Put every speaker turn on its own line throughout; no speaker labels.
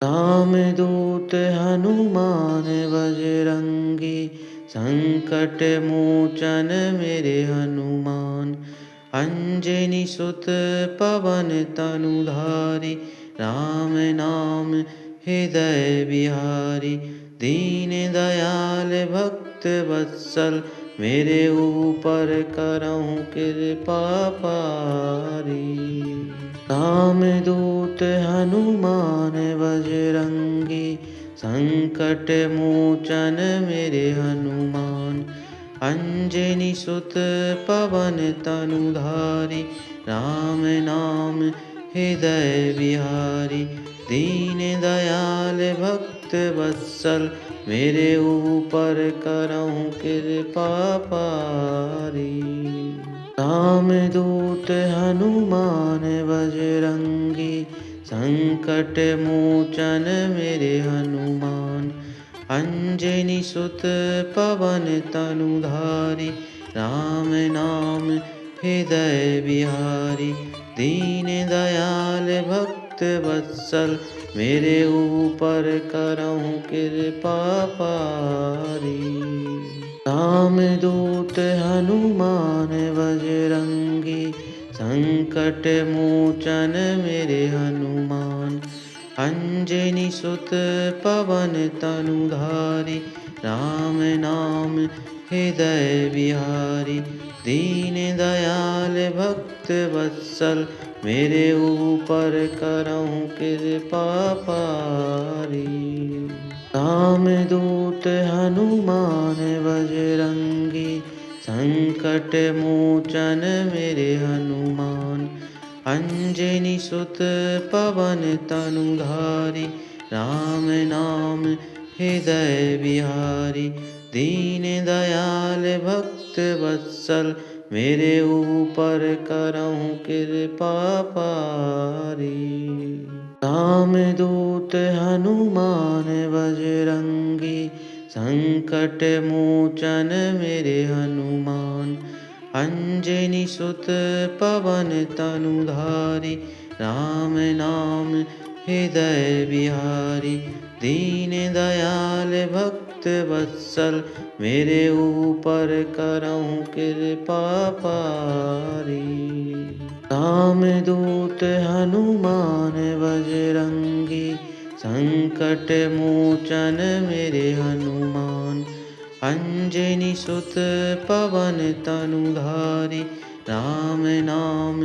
रामदूत हनुमान बजरंगी, संकट मोचन मेरे हनुमान। अंजनी सुत पवन तनुधारी, राम नाम हृदय बिहारी। दीन दयाल भक्त वत्सल, मेरे ऊपर करहु कृपा पारी। रामदूत हनुमान बजरंगी, संकट मोचन मेरे हनुमान। अंजनी सुत पवन तनुधारी, राम नाम हृदय बिहारी। दीन दयाल भक्त वत्सल, मेरे ऊपर करहु कृपा पारी। रामदूत हनुमान बजरंगी, संकट मोचन मेरे हनुमान। अंजनी सुत पवन तनुधारी, राम नाम हृदय बिहारी। दीन दयाल भक्त वत्सल, मेरे ऊपर करहु कृपा पारी। रामदूत हनुमान बजरंगी, संकट मोचन मेरे हनुमान। अंजनी सुत पवन तनुधारी, राम नाम हृदय बिहारी। दीन दयाल भक्त वत्सल, मेरे ऊपर करहु कृपा पारी। रामदूत हनुमान बजरंगी, संकट मोचन मेरे हनुमान। अंजनी सुत पवन तनुधारी, राम नाम हृदय बिहारी। दीन दयाल भक्त वत्सल, मेरे ऊपर करहु कृपा पारी। रामदूत हनुमान बजरंगी, संकट मोचन मेरे हनुमान। अंजनी सुत पवन तनुधारी, राम नाम हृदय बिहारी। दीन दयाल भक्त वत्सल, मेरे ऊपर करहु कृपा पारी। रामदूत हनुमान बजरंगी, संकट मोचन मेरे हनुमान। अंजनी सुत पवन तनुधारी, राम नाम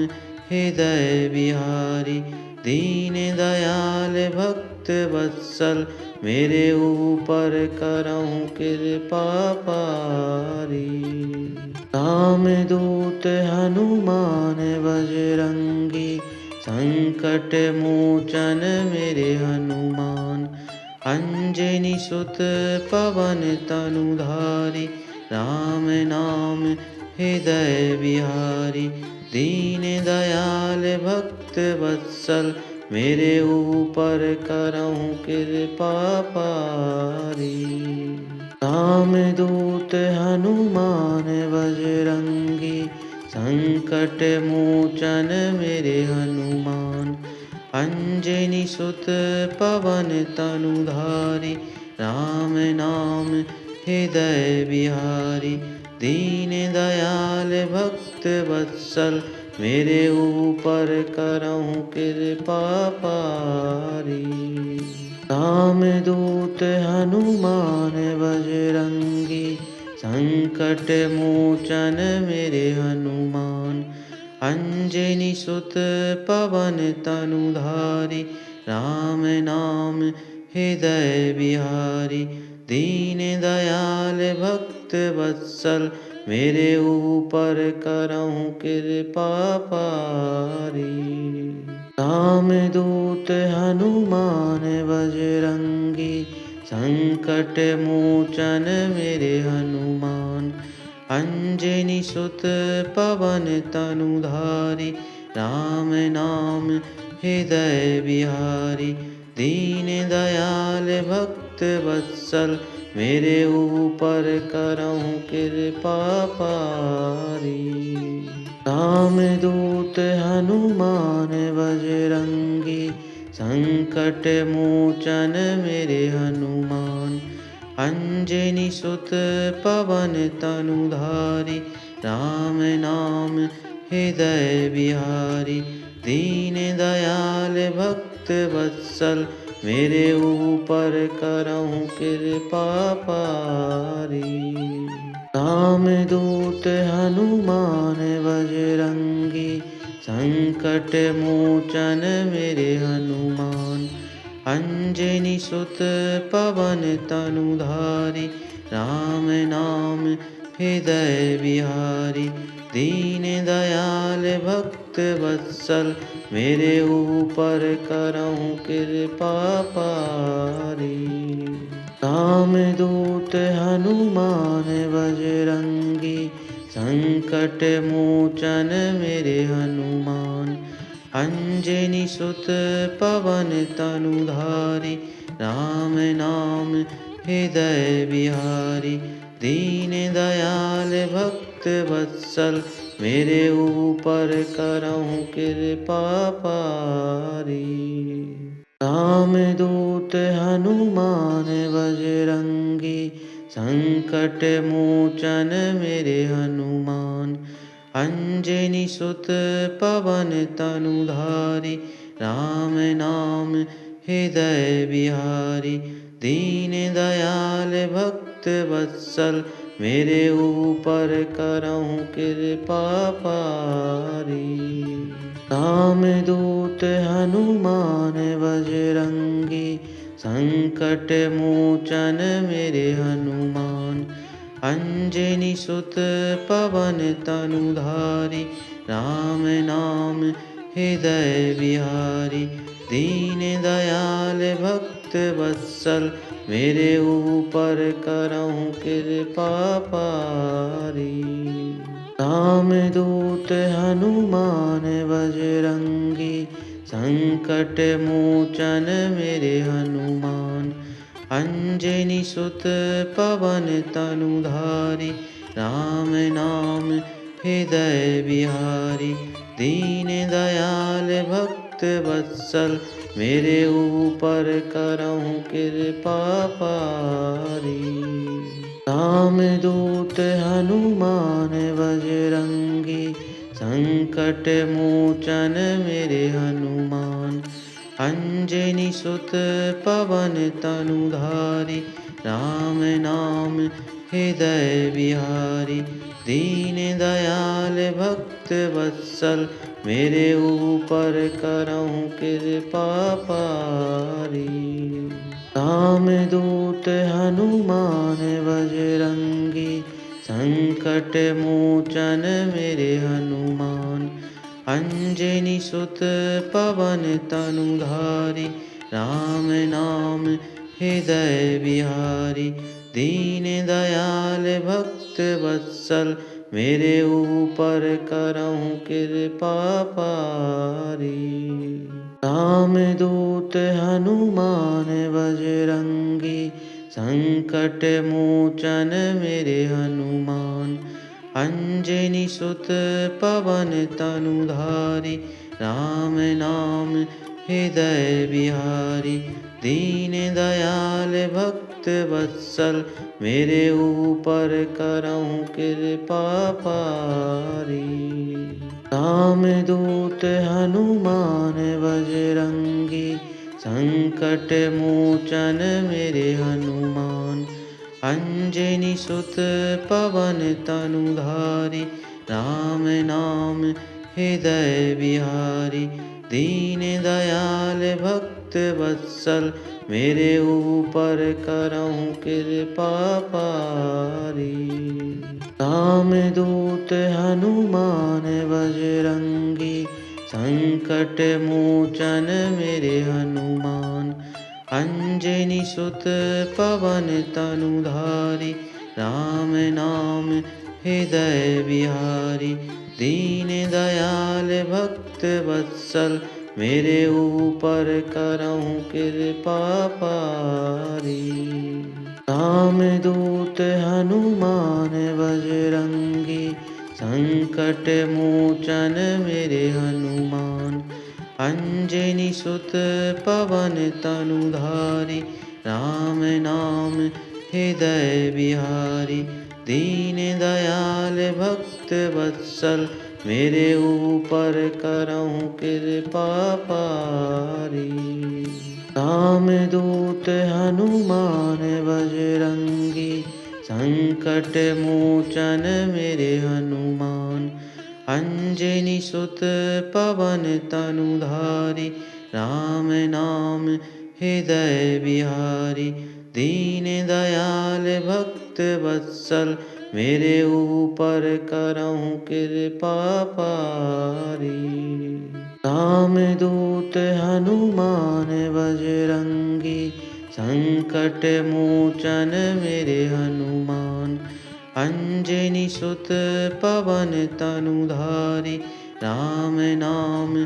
हृदय बिहारी। दीन दयाल भक्त वत्सल, मेरे ऊपर करहु कृपा पारी। रामदूत हनुमान बजरंगी, संकट मोचन मेरे हनुमान। अंजनी सुत पवन तनुधारी, राम नाम हृदय बिहारी। दीन दयाल भक्त वत्सल, मेरे ऊपर करहु कृपा पारी। रामदूत हनुमान बजरंगी, संकट मोचन मेरे हनुमान। अंजनी सुत पवन तनुधारी, राम नाम हृदय बिहारी। दीन दयाल भक्त वत्सल, मेरे ऊपर करहु कृपा पारी। रामदूत हनुमान बजरंगी, संकट मोचन मेरे हनुमान। अंजनी सुत पवन तनुधारी, राम नाम हृदय बिहारी। दीन दयाल भक्त वत्सल, मेरे ऊपर करहु कृपा पारी। रामदूत हनुमान बजरंगी, संकट मोचन मेरे हनुमान। अंजनी सुत पवन तनुधारी, राम नाम हृदय बिहारी। दीन दयाल भक्त वत्सल, मेरे ऊपर करहु कृपा पारी। रामदूत हनुमान बजरंगी, संकट मोचन मेरे हनुमान। अंजनी सुत पवन तनुधारी, राम नाम हृदय बिहारी। दीन दयाल भक्त वत्सल, मेरे ऊपर करहु कृपा पारी। रामदूत हनुमान बजरंगी, संकट मोचन मेरे हनुमान। अंजनी सुत पवन तनुधारी, राम नाम हृदय बिहारी। दीन दयाल भक्त वत्सल, मेरे ऊपर करहु कृपा पारी। रामदूत हनुमान बजरंगी, संकट मोचन मेरे हनुमान। अंजनी सुत पवन तनुधारी, राम नाम हृदय बिहारी। दीन दयाल भक्त वत्सल, मेरे ऊपर करहु कृपा पारी। रामदूत हनुमान बजरंगी, संकट मोचन मेरे हनुमान। अंजनी सुत पवन तनुधारी, राम नाम हृदय बिहारी। दीन दयाल भक्त वत्सल, मेरे ऊपर करहु कृपा पारी। रामदूत हनुमान बजरंगी, संकट मोचन मेरे हनुमान। अंजनी सुत पवन तनुधारी, राम नाम हृदय बिहारी। दीन दयाल भक्त वत्सल, मेरे ऊपर करहु कृपा पारी। रामदूत हनुमान बजरंगी, संकट मोचन मेरे हनुमान। अंजनी सुत पवन तनुधारी, राम नाम हृदय बिहारी। दीन दयाल भक्त वत्सल, मेरे ऊपर करहु कृपा पारी। रामदूत हनुमान बजरंगी, संकट मोचन मेरे हनुमान। अंजनी सुत पवन तनुधारी, राम नाम हृदय बिहारी। दीन दयाल भक्त वत्सल, मेरे ऊपर करहु कृपा पारी। रामदूत हनुमान बजरंगी, संकट मोचन मेरे हनुमान। अंजनी सुत पवन तनुधारी, राम नाम हृदय बिहारी। दीन दयाल भक्त वत्सल, मेरे ऊपर करहु कृपा पारी। रामदूत हनुमान बजरंगी, संकट मोचन मेरे हनुमान। अंजनी सुत पवन तनुधारी, राम नाम हृदय बिहारी। दीन दयाल भक्त वत्सल, मेरे ऊपर करहु कृपा पारी। रामदूत हनुमान बजरंगी, संकट मोचन मेरे हनुमान। अंजनी सुत पवन तनुधारी, राम नाम हृदय बिहारी। दीन दयाल भक्त वत्सल, मेरे ऊपर करहु कृपा पारी। रामदूत हनुमान बजरंगी, संकट मोचन मेरे हनुमान। अंजनी सुत पवन तनुधारी, राम नाम हृदय बिहारी। दीन दयाल भक्त वत्सल, मेरे ऊपर करहु कृपा पारी। रामदूत हनुमान बजरंगी, संकट मोचन मेरे हनुमान। अंजनी सुत पवन तनुधारी, राम नाम हृदय बिहारी। दीन दयाल भक्त वत्सल, मेरे ऊपर करहु कृपा पारी। रामदूत हनुमान बजरंगी, संकट मोचन मेरे हनुमान। अंजनी सुत पवन तनुधारी, राम नाम हृदय बिहारी। दीन दयाल भक्त वत्सल, मेरे ऊपर करहु कृपा पारी। रामदूत हनुमान बजरंगी, संकट मोचन मेरे हनुमान। अंजनी सुत पवन तनुधारी, राम नाम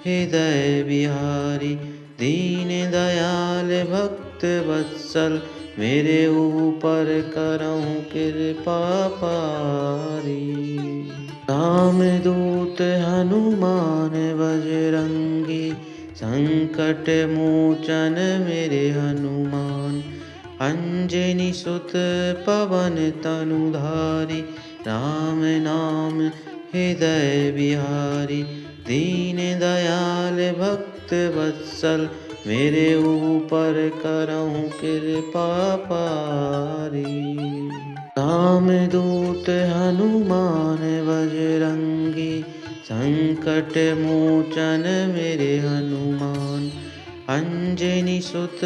हृदय बिहारी। दीन दयाल भक्त वत्सल, मेरे ऊपर करहु कृपा पारी। रामदूत हनुमान बजरंगी, संकट मोचन मेरे हनुमान। अंजनी सुत पवन तनुधारी, राम नाम हृदय बिहारी। दीन दयाल भक्त वत्सल, मेरे ऊपर करहु कृपा पारी। रामदूत हनुमान बजरंगी, संकट मोचन मेरे हनुमान। अंजनी सुत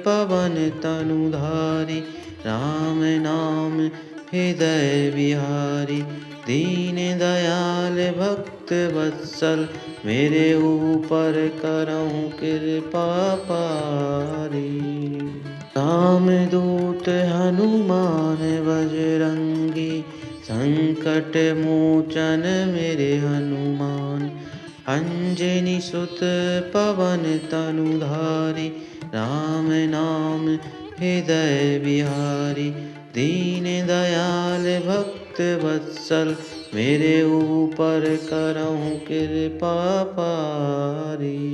पवन तनुधारी, राम नाम हृदय बिहारी। दीन दयाल भक्त वत्सल, मेरे ऊपर करहु कृपा पारी। रामदूत हनुमान बजरंगी, संकट मोचन मेरे हनुमान। अंजनी सुत पवन तनुधारी, राम नाम हृदय बिहारी। दीन दयाल भक्त वत्सल, मेरे ऊपर करहु कृपा पारी।